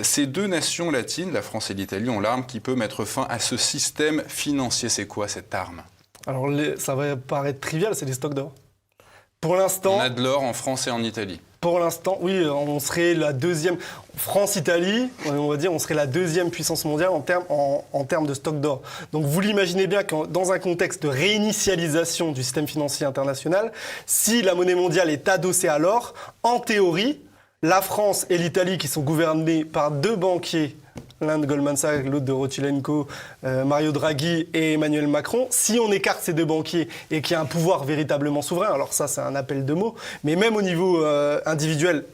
Ces deux nations latines, la France et l'Italie, ont l'arme qui peut mettre fin à ce système financier. C'est quoi cette arme? Alors, ça va paraître trivial, c'est des stocks d'or. Pour l'instant... On a de l'or en France et en Italie. Pour l'instant, oui, on serait la deuxième... France-Italie, on va dire, on serait la deuxième puissance mondiale en termes de stock d'or. Donc vous l'imaginez bien que dans un contexte de réinitialisation du système financier international, si la monnaie mondiale est adossée à l'or, en théorie, la France et l'Italie, qui sont gouvernées par deux banquiers, l'un de Goldman Sachs, l'autre de Rothschild & Co, Mario Draghi et Emmanuel Macron, si on écarte ces deux banquiers et qu'il y a un pouvoir véritablement souverain, alors ça c'est un appel de mots, mais même au niveau individuel,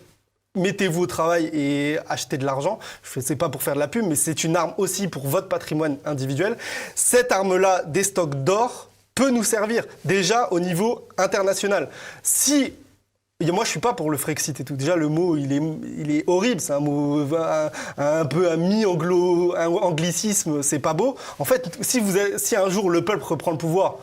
mettez-vous au travail et achetez de l'argent. C'est pas pour faire de la pub, mais c'est une arme aussi pour votre patrimoine individuel. Cette arme-là, des stocks d'or, peut nous servir déjà au niveau international. Si moi, je suis pas pour le Frexit et tout. Déjà, le mot, il est horrible. C'est un mot un peu un mi-anglicisme. C'est pas beau. En fait, si un jour le peuple reprend le pouvoir,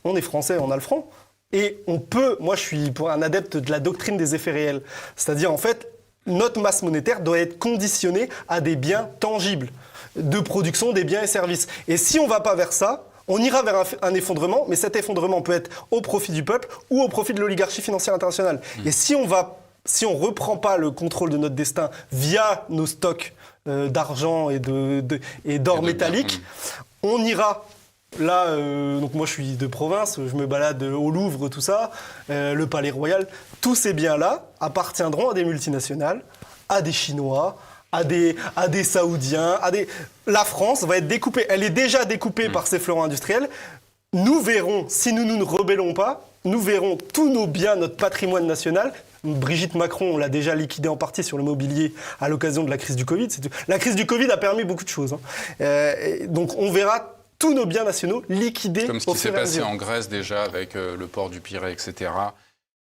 on est français, on a le franc. Et on peut... Moi, je suis pour un adepte de la doctrine des effets réels. C'est-à-dire, en fait, notre masse monétaire doit être conditionnée à des biens tangibles, de production des biens et services. Et si on va pas vers ça, on ira vers un effondrement, mais cet effondrement peut être au profit du peuple ou au profit de l'oligarchie financière internationale. Et si on reprend pas le contrôle de notre destin via nos stocks d'argent et d'or métallique, on ira... Là, donc moi je suis de province, je me balade au Louvre, tout ça, le Palais Royal. Tous ces biens-là appartiendront à des multinationales, à des Chinois, à des Saoudiens, La France va être découpée. Elle est déjà découpée par ces fleurons industriels. Nous verrons, si nous ne nous rebellons pas, nous verrons tous nos biens, notre patrimoine national. Brigitte Macron, on l'a déjà liquidé en partie sur le mobilier à l'occasion de la crise du Covid. La crise du Covid a permis beaucoup de choses. Donc on verra tous nos biens nationaux liquidés. Comme ce qui s'est passé en Grèce déjà avec le port du Pirée, etc.